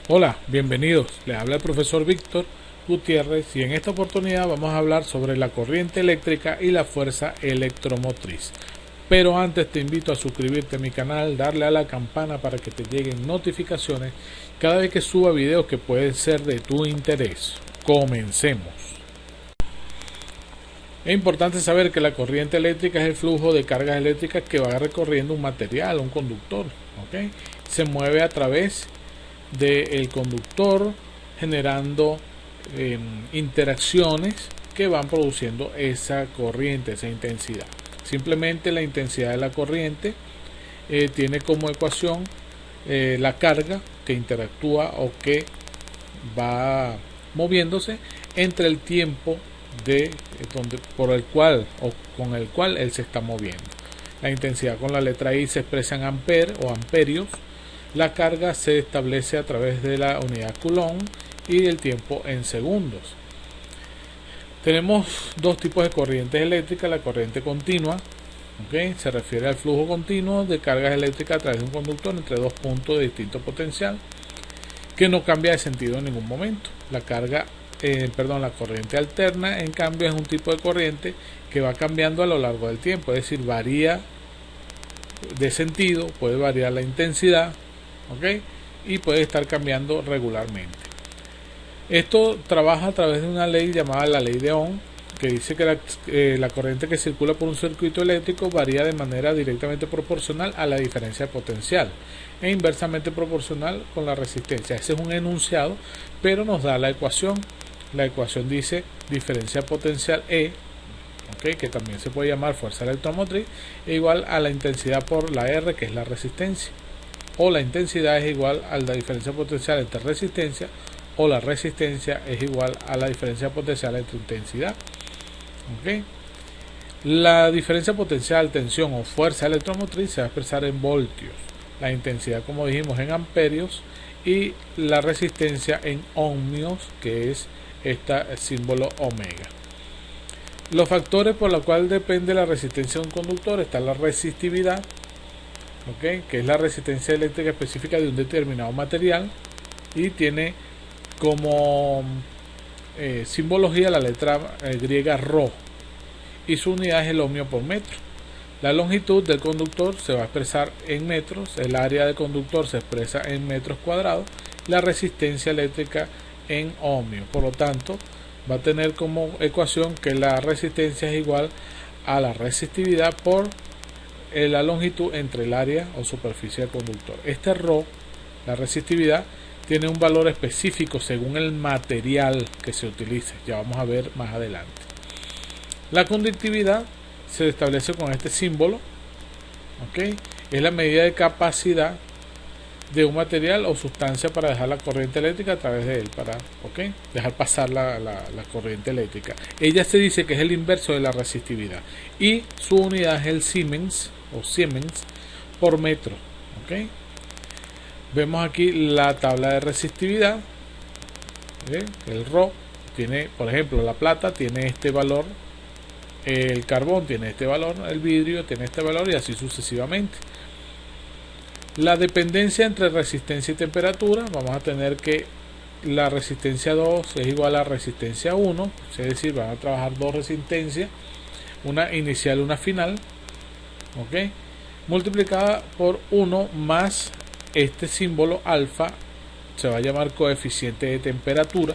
Hola, bienvenidos. Les habla el profesor Víctor Gutiérrez y en esta oportunidad vamos a hablar sobre la corriente eléctrica y la fuerza electromotriz. Pero antes te invito a suscribirte a mi canal, darle a la campana para que te lleguen notificaciones cada vez que suba videos que pueden ser de tu interés. Comencemos. Es importante saber que la corriente eléctrica es el flujo de cargas eléctricas que va recorriendo un material, un conductor. ¿Okay? Se mueve a través del conductor generando interacciones que van produciendo esa corriente, esa intensidad. Simplemente la intensidad de la corriente tiene como ecuación la carga que interactúa o que va moviéndose entre el tiempo por el cual o con el cual él se está moviendo. La intensidad con la letra I se expresa en ampere o amperios. La carga se establece a través de la unidad Coulomb y el tiempo en segundos. Tenemos dos tipos de corrientes eléctricas. La corriente continua, se refiere al flujo continuo de cargas eléctricas a través de un conductor entre dos puntos de distinto potencial que no cambia de sentido en ningún momento. La corriente alterna, en cambio, es un tipo de corriente que va cambiando a lo largo del tiempo, es decir, varía de sentido, puede variar la intensidad, y puede estar cambiando regularmente. Esto trabaja a través de una ley llamada la ley de Ohm, que dice que la corriente que circula por un circuito eléctrico varía de manera directamente proporcional a la diferencia potencial e inversamente proporcional con la resistencia. Ese es un enunciado, pero nos da la ecuación. La ecuación dice diferencia potencial E, que también se puede llamar fuerza electromotriz, es igual a la intensidad por la R, que es la resistencia. O la intensidad es igual a la diferencia potencial entre resistencia, o la resistencia es igual a la diferencia potencial entre intensidad. La diferencia potencial, tensión o fuerza electromotriz se va a expresar en voltios, la intensidad, como dijimos, en amperios y la resistencia en ohmios, que es este símbolo omega. Los factores por los cuales depende la resistencia de un conductor está la resistividad, que es la resistencia eléctrica específica de un determinado material y tiene como simbología la letra griega ρ y su unidad es el ohmio por metro. La longitud del conductor se va a expresar en metros, el área del conductor se expresa en metros cuadrados, la resistencia eléctrica en ohmio. Por lo tanto, va a tener como ecuación que la resistencia es igual a la resistividad por la longitud entre el área o superficie del conductor. Este ρ, la resistividad, tiene un valor específico según el material que se utilice. Ya vamos a ver más adelante. La conductividad se establece con este símbolo. Es la medida de capacidad de un material o sustancia para dejar la corriente eléctrica a través de él, para dejar pasar la corriente eléctrica. Ella se dice que es el inverso de la resistividad y su unidad es el Siemens o Siemens por metro. Vemos aquí la tabla de resistividad. El ρ tiene, por ejemplo, la plata tiene este valor, el carbón tiene este valor, el vidrio tiene este valor y así sucesivamente. La dependencia entre resistencia y temperatura, vamos a tener que la resistencia 2 es igual a resistencia 1, es decir, van a trabajar dos resistencias, una inicial y una final, multiplicada por 1 más este símbolo alfa, se va a llamar coeficiente de temperatura,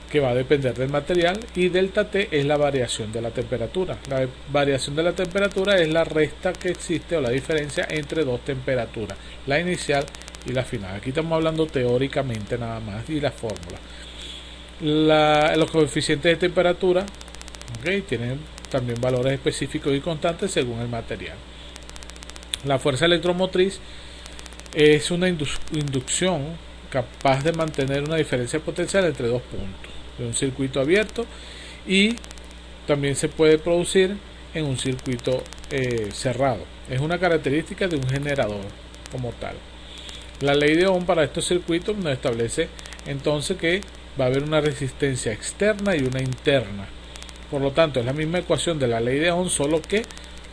que va a depender del material, y delta T es la variación de la temperatura. La variación de la temperatura es la resta que existe o la diferencia entre dos temperaturas, la inicial y la final. Aquí estamos hablando teóricamente nada más y la fórmula. Los coeficientes de temperatura tienen también valores específicos y constantes según el material. La fuerza electromotriz es una inducción capaz de mantener una diferencia potencial entre dos puntos de un circuito abierto y también se puede producir en un circuito cerrado. Es una característica de un generador como tal. La ley de Ohm para estos circuitos nos establece entonces que va a haber una resistencia externa y una interna. Por lo tanto, es la misma ecuación de la ley de Ohm, solo que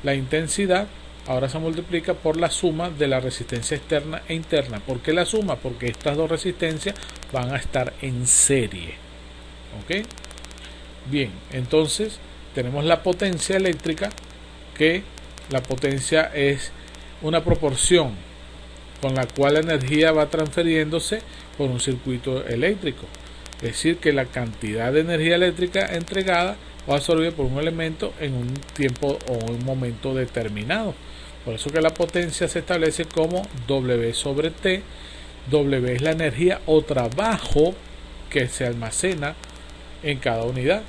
la intensidad ahora se multiplica por la suma de la resistencia externa e interna. ¿Por qué la suma? Porque estas dos resistencias van a estar en serie. ¿Ok? Bien, entonces tenemos la potencia eléctrica, que la potencia es una proporción con la cual la energía va transfiriéndose por un circuito eléctrico. Es decir, que la cantidad de energía eléctrica entregada o absorbida por un elemento en un tiempo o un momento determinado. Por eso que la potencia se establece como W sobre T. W es la energía o trabajo que se almacena en cada unidad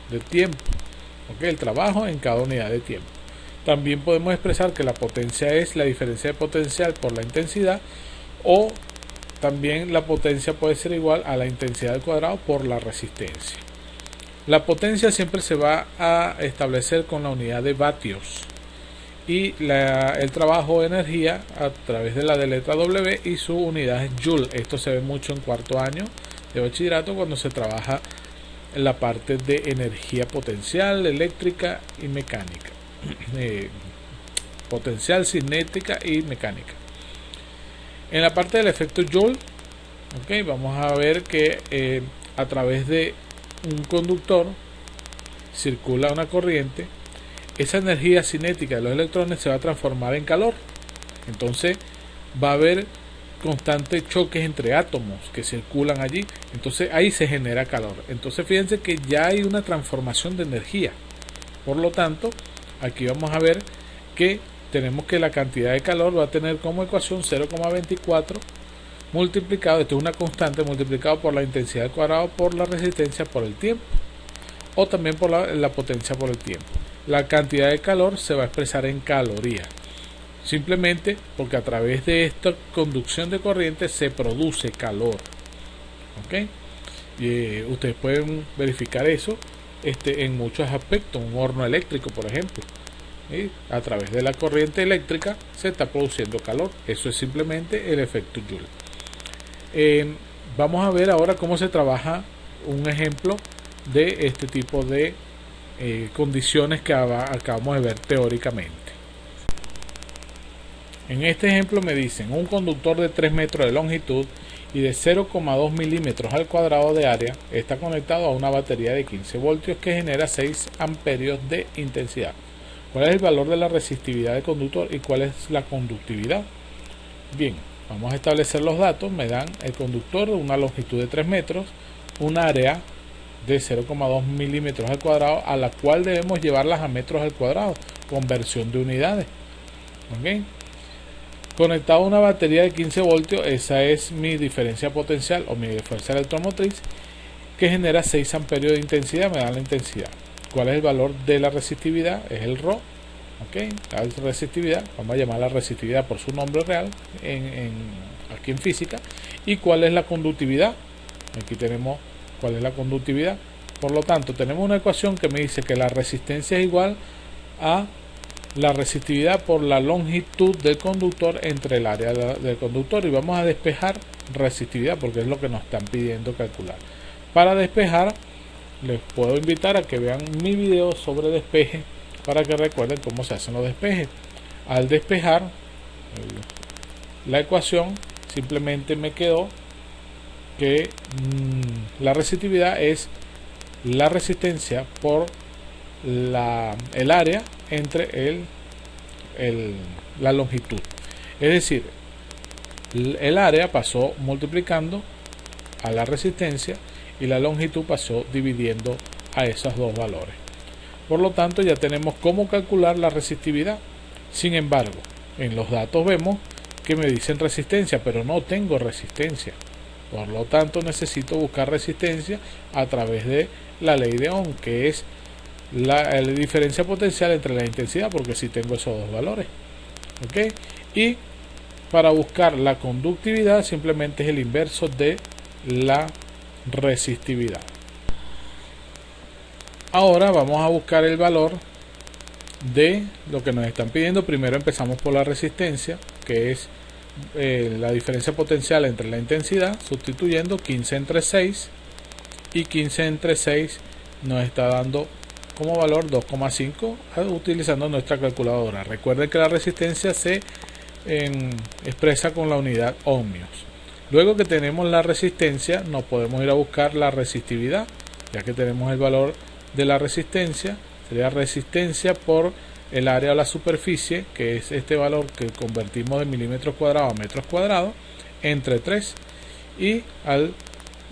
de tiempo. ¿Ok? El trabajo en cada unidad de tiempo. También podemos expresar que la potencia es la diferencia de potencial por la intensidad, o también la potencia puede ser igual a la intensidad al cuadrado por la resistencia. La potencia siempre se va a establecer con la unidad de vatios, y el trabajo de energía a través de la letra W, y su unidad es Joule. Esto se ve mucho en cuarto año de bachillerato cuando se trabaja en la parte de energía potencial, eléctrica y mecánica. Potencial, cinética y mecánica. En la parte del efecto Joule, okay, vamos a ver que a través de un conductor circula una corriente. Esa energía cinética de los electrones se va a transformar en calor. Entonces va a haber constantes choques entre átomos que circulan allí. Entonces ahí se genera calor. Entonces fíjense que ya hay una transformación de energía. Por lo tanto, aquí vamos a ver que tenemos que la cantidad de calor va a tener como ecuación 0,24 multiplicado, esto es una constante, multiplicado por la intensidad al cuadrado por la resistencia por el tiempo, o también por la potencia por el tiempo. La cantidad de calor se va a expresar en calorías, simplemente porque a través de esta conducción de corriente se produce calor. ¿Ok? Y ustedes pueden verificar eso en muchos aspectos. Un horno eléctrico, por ejemplo, a través de la corriente eléctrica se está produciendo calor. Eso es simplemente el efecto Joule. Vamos a ver ahora cómo se trabaja un ejemplo de este tipo de condiciones que acabamos de ver teóricamente. En este ejemplo me dicen un conductor de 3 metros de longitud y de 0,2 milímetros al cuadrado de área está conectado a una batería de 15 voltios que genera 6 amperios de intensidad. ¿Cuál es el valor de la resistividad del conductor y cuál es la conductividad? Bien, vamos a establecer los datos. Me dan el conductor de una longitud de 3 metros, un área de 0,2 milímetros al cuadrado, a la cual debemos llevarlas a metros al cuadrado, conversión de unidades. ¿Okay? Conectado a una batería de 15 voltios, esa es mi diferencia potencial o mi fuerza electromotriz, que genera 6 amperios de intensidad, me da la intensidad. ¿Cuál es el valor de la resistividad? Es el Rho. ¿Okay? La resistividad, vamos a llamar la resistividad por su nombre real aquí en física. ¿Y cuál es la conductividad? Aquí tenemos cuál es la conductividad. Por lo tanto, tenemos una ecuación que me dice que la resistencia es igual a la resistividad por la longitud del conductor entre el área del conductor, y vamos a despejar resistividad porque es lo que nos están pidiendo calcular. Para despejar, les puedo invitar a que vean mi video sobre despeje para que recuerden cómo se hacen los despejes. Al despejar la ecuación, simplemente me quedó que la resistividad es la resistencia por el área entre la longitud. Es decir, el área pasó multiplicando a la resistencia y la longitud pasó dividiendo a esos dos valores. Por lo tanto, ya tenemos cómo calcular la resistividad. Sin embargo, en los datos vemos que me dicen resistencia, pero no tengo resistencia. Por lo tanto, necesito buscar resistencia a través de la ley de Ohm, que es la diferencia potencial entre la intensidad, porque sí tengo esos dos valores. ¿Okay? Y para buscar la conductividad simplemente es el inverso de la resistividad. Ahora vamos a buscar el valor de lo que nos están pidiendo. Primero empezamos por la resistencia, que es la diferencia potencial entre la intensidad, sustituyendo 15 entre 6, y 15 entre 6 nos está dando como valor 2,5 utilizando nuestra calculadora. Recuerden que la resistencia se expresa con la unidad ohmios. Luego que tenemos la resistencia, nos podemos ir a buscar la resistividad, ya que tenemos el valor de la resistencia. Sería resistencia por el área o la superficie, que es este valor que convertimos de milímetros cuadrados a metros cuadrados, entre 3, y al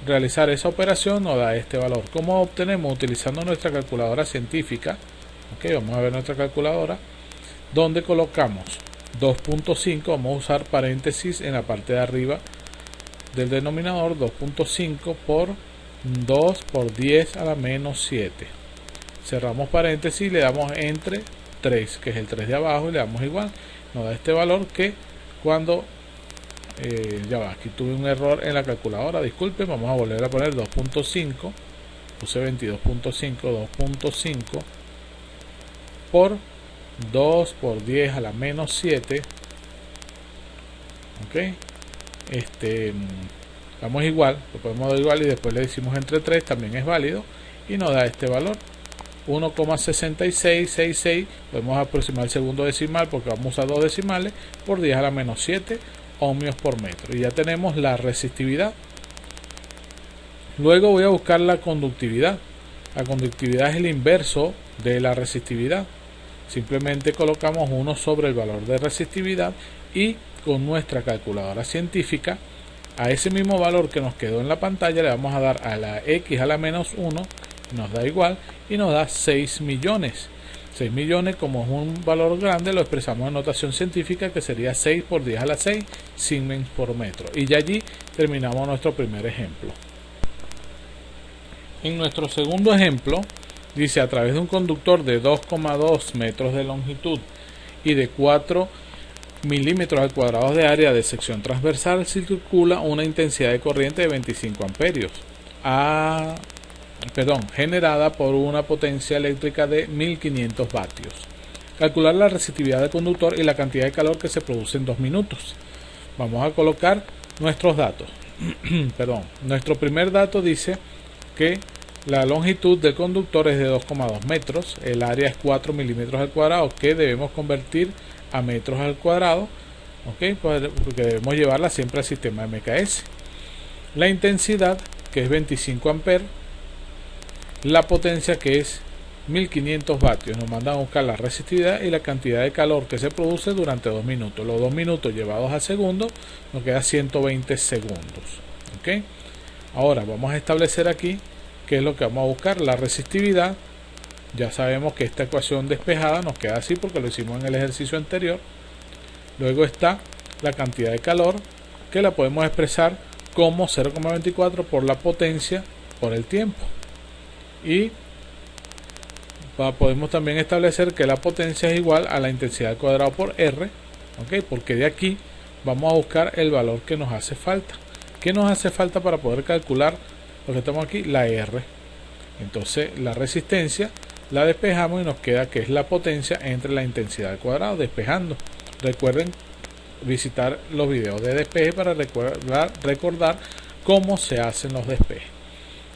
realizar esa operación nos da este valor. ¿Cómo obtenemos? Utilizando nuestra calculadora científica. Vamos a ver nuestra calculadora, donde colocamos 2.5, vamos a usar paréntesis en la parte de arriba del denominador, 2.5 por 2 por 10 a la menos 7. Cerramos paréntesis, le damos entre 3, que es el 3 de abajo, y le damos igual. Nos da este valor que cuando ya va, aquí tuve un error en la calculadora, disculpen, vamos a volver a poner 2.5, puse 22.5, 2.5 por 2 por 10 a la menos 7. Vamos igual, lo podemos dar igual y después le decimos entre 3, también es válido, y nos da este valor 1,6666. Podemos aproximar el segundo decimal porque vamos a usar dos decimales, por 10 a la menos 7 ohmios por metro, y ya tenemos la resistividad. Luego voy a buscar la conductividad. La conductividad es el inverso de la resistividad. Simplemente colocamos 1 sobre el valor de resistividad y con nuestra calculadora científica a ese mismo valor que nos quedó en la pantalla le vamos a dar a la x a la menos 1, nos da igual, y nos da 6 millones. 6 millones, como es un valor grande, lo expresamos en notación científica, que sería 6 por 10 a la 6 Siemens por metro. Y ya allí terminamos nuestro primer ejemplo. En nuestro segundo ejemplo dice: a través de un conductor de 2,2 metros de longitud y de 4 milímetros al cuadrado de área de sección transversal circula una intensidad de corriente de 25 amperios generada por una potencia eléctrica de 1500 vatios. Calcular la resistividad del conductor y la cantidad de calor que se produce en 2 minutos. Vamos a colocar nuestros datos. Nuestro primer dato dice que la longitud del conductor es de 2,2 metros, el área es 4 milímetros al cuadrado, que debemos convertir a metros al cuadrado, porque debemos llevarla siempre al sistema MKS. La intensidad, que es 25 amperes, la potencia, que es 1500 vatios. Nos mandan a buscar la resistividad y la cantidad de calor que se produce durante 2 minutos. Los 2 minutos llevados a segundo nos queda 120 segundos. Ahora vamos a establecer aquí qué es lo que vamos a buscar. La resistividad, ya sabemos que esta ecuación despejada nos queda así porque lo hicimos en el ejercicio anterior. Luego está la cantidad de calor, que la podemos expresar como 0,24 por la potencia por el tiempo. Y podemos también establecer que la potencia es igual a la intensidad al cuadrado por R, porque de aquí vamos a buscar el valor que nos hace falta. ¿Qué nos hace falta para poder calcular lo que estamos aquí? La R. Entonces la resistencia la despejamos y nos queda que es la potencia entre la intensidad al cuadrado, despejando. Recuerden visitar los videos de despeje para recordar cómo se hacen los despejes.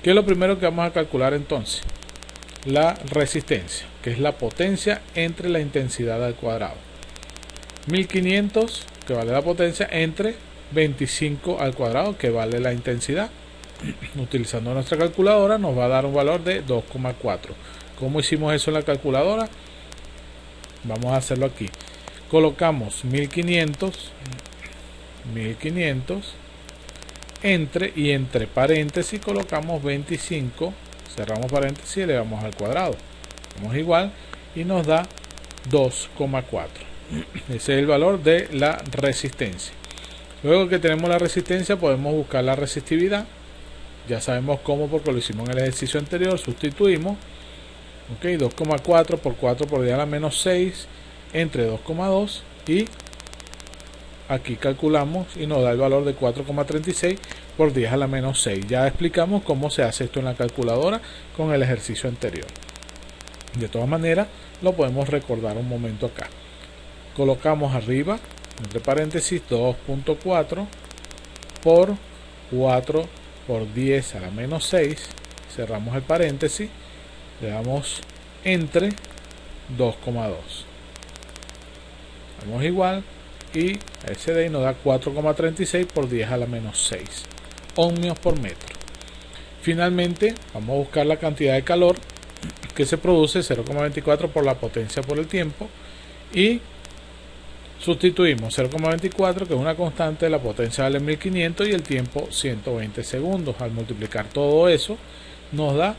¿Qué es lo primero que vamos a calcular entonces? La resistencia, que es la potencia entre la intensidad al cuadrado. 1500, que vale la potencia, entre 25 al cuadrado, que vale la intensidad. Utilizando nuestra calculadora nos va a dar un valor de 2,4. ¿Cómo hicimos eso en la calculadora? Vamos a hacerlo aquí. Colocamos 1500 entre paréntesis colocamos 25, cerramos paréntesis y le damos al cuadrado. Vamos igual y nos da 2,4. Ese es el valor de la resistencia. Luego que tenemos la resistencia podemos buscar la resistividad. Ya sabemos cómo, porque lo hicimos en el ejercicio anterior. Sustituimos 2,4 por 4 por 10 a la menos 6 entre 2,2, y aquí calculamos y nos da el valor de 4,36 por 10 a la menos 6. Ya explicamos cómo se hace esto en la calculadora con el ejercicio anterior. De todas maneras lo podemos recordar un momento acá. Colocamos arriba entre paréntesis 2.4 por 4 por 10 a la menos 6, cerramos el paréntesis, le damos entre 2,2. Hacemos igual y ese de ahí nos da 4,36 por 10 a la menos 6 ohmios por metro. Finalmente vamos a buscar la cantidad de calor que se produce, 0,24 por la potencia por el tiempo, y sustituimos 0,24, que es una constante, la potencia vale 1500 y el tiempo 120 segundos. Al multiplicar todo eso nos da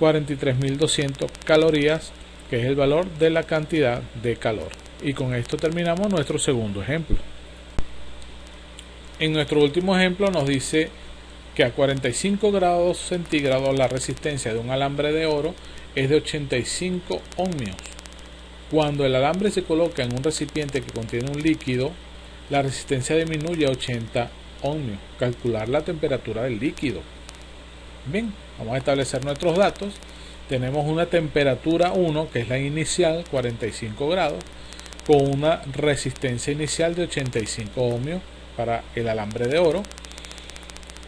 43.200 calorías, que es el valor de la cantidad de calor. Y con esto terminamos nuestro segundo ejemplo. En nuestro último ejemplo nos dice que a 45 grados centígrados la resistencia de un alambre de oro es de 85 ohmios. Cuando el alambre se coloca en un recipiente que contiene un líquido, la resistencia disminuye a 80 ohmios. Calcular la temperatura del líquido. Bien, vamos a establecer nuestros datos. Tenemos una temperatura 1, que es la inicial, 45 grados, con una resistencia inicial de 85 ohmios para el alambre de oro,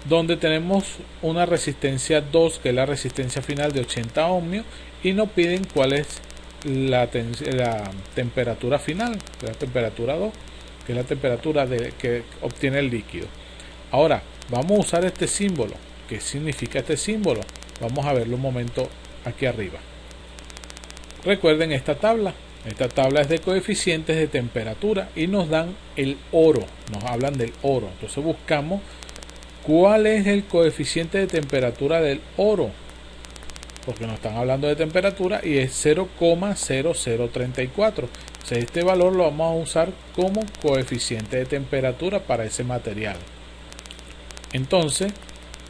donde tenemos una resistencia 2, que es la resistencia final de 80 ohmios, y nos piden cuál es la temperatura final, la temperatura 2, que es la temperatura que obtiene el líquido. Ahora vamos a usar este símbolo. ¿Qué significa este símbolo? Vamos a verlo un momento aquí arriba. Recuerden esta tabla. Esta tabla es de coeficientes de temperatura y nos dan el oro, nos hablan del oro. Entonces buscamos cuál es el coeficiente de temperatura del oro, porque nos están hablando de temperatura y es 0,0034. Entonces este valor lo vamos a usar como coeficiente de temperatura para ese material. Entonces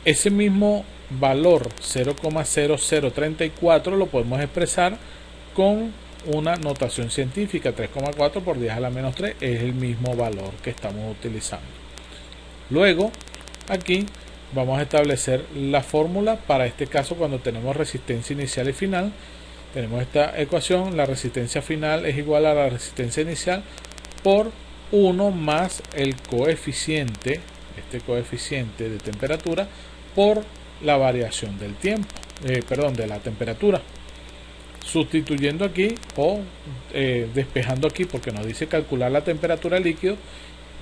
ese mismo valor 0,0034 lo podemos expresar con una notación científica. 3,4 por 10 a la menos 3 es el mismo valor que estamos utilizando. Luego aquí vamos a establecer la fórmula para este caso cuando tenemos resistencia inicial y final. Tenemos esta ecuación: la resistencia final es igual a la resistencia inicial por 1 más el coeficiente, este coeficiente de temperatura, por la variación del tiempo, de la temperatura. Sustituyendo aquí o despejando aquí, porque nos dice calcular la temperatura líquido,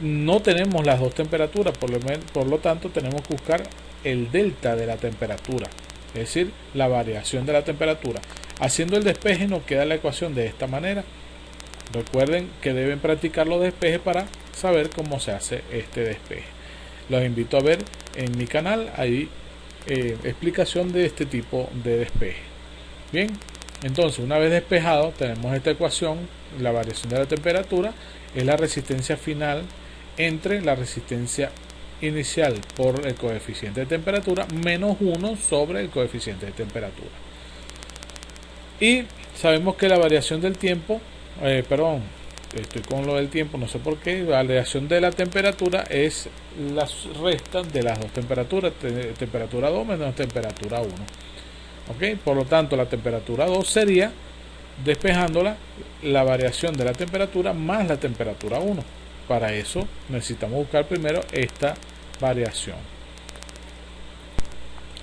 no tenemos las dos temperaturas, por lo tanto tenemos que buscar el delta de la temperatura, es decir, la variación de la temperatura. Haciendo el despeje nos queda la ecuación de esta manera. Recuerden que deben practicar los despejes para saber cómo se hace este despeje. Los invito a ver en mi canal, hay explicación de este tipo de despeje. Bien, entonces una vez despejado tenemos esta ecuación. La variación de la temperatura es la resistencia final entre la resistencia inicial por el coeficiente de temperatura menos 1 sobre el coeficiente de temperatura. Y sabemos que la variación del tiempo, estoy con lo del tiempo, no sé por qué, la variación de la temperatura es la resta de las dos temperaturas, temperatura 2 menos temperatura 1. ¿Ok? Por lo tanto, la temperatura 2 sería, despejándola, la variación de la temperatura más la temperatura 1. Para eso necesitamos buscar primero esta variación.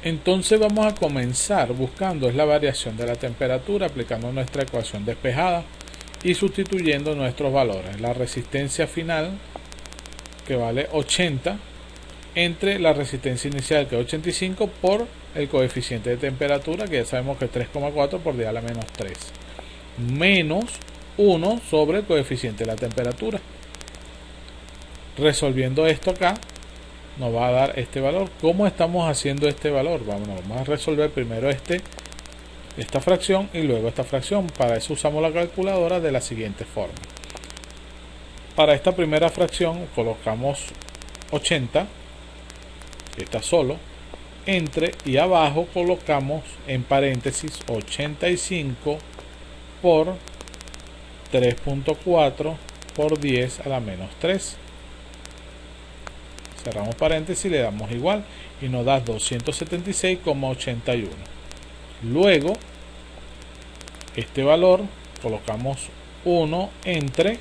Entonces vamos a comenzar buscando la variación de la temperatura, aplicando nuestra ecuación despejada y sustituyendo nuestros valores. La resistencia final, que vale 80, entre la resistencia inicial, que es 85, por el coeficiente de temperatura, que ya sabemos que es 3,4 por 10 a la menos 3, menos 1 sobre el coeficiente de la temperatura. Resolviendo esto acá nos va a dar este valor. ¿Cómo estamos haciendo este valor? Vamos a resolver primero esta fracción y luego esta fracción. Para eso usamos la calculadora de la siguiente forma. Para esta primera fracción colocamos 80, que está solo, entre y abajo colocamos en paréntesis 85 por 3.4 por 10 a la menos 3. Cerramos paréntesis y le damos igual y nos da 276,81. Luego este valor colocamos 1 entre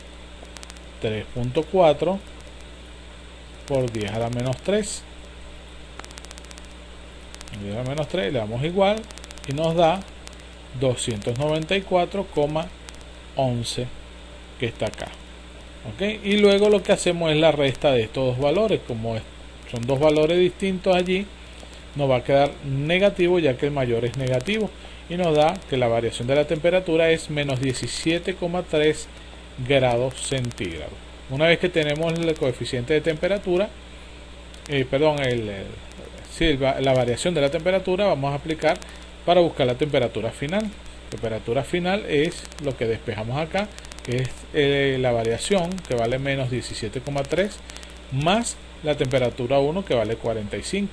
3.4 por 10 a la menos 3. 10 a la menos 3 le damos igual y nos da 294,11 que está acá. ¿Okay? Y luego lo que hacemos es la resta de estos dos valores. Como son dos valores distintos allí, nos va a quedar negativo, ya que el mayor es negativo, y nos da que la variación de la temperatura es menos 17,3 grados centígrados. Una vez que tenemos el coeficiente de temperatura, la variación de la temperatura, vamos a aplicar para buscar la temperatura final. La temperatura final es lo que despejamos acá, que es la variación, que vale menos 17,3, más la temperatura 1, que vale 45.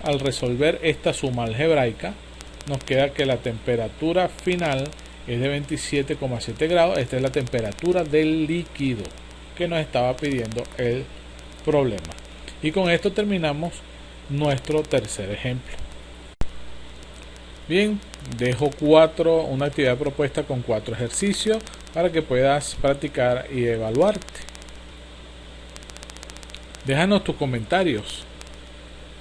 Al resolver esta suma algebraica, nos queda que la temperatura final es de 27,7 grados. Esta es la temperatura del líquido que nos estaba pidiendo el problema. Y con esto terminamos nuestro tercer ejemplo. Bien, dejo una actividad propuesta con 4 ejercicios para que puedas practicar y evaluarte. Déjanos tus comentarios,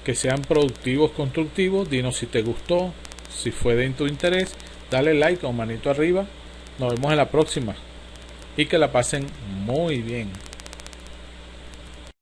que sean productivos, constructivos. Dinos si te gustó, si fue de tu interés. Dale like o manito arriba. Nos vemos en la próxima y que la pasen muy bien.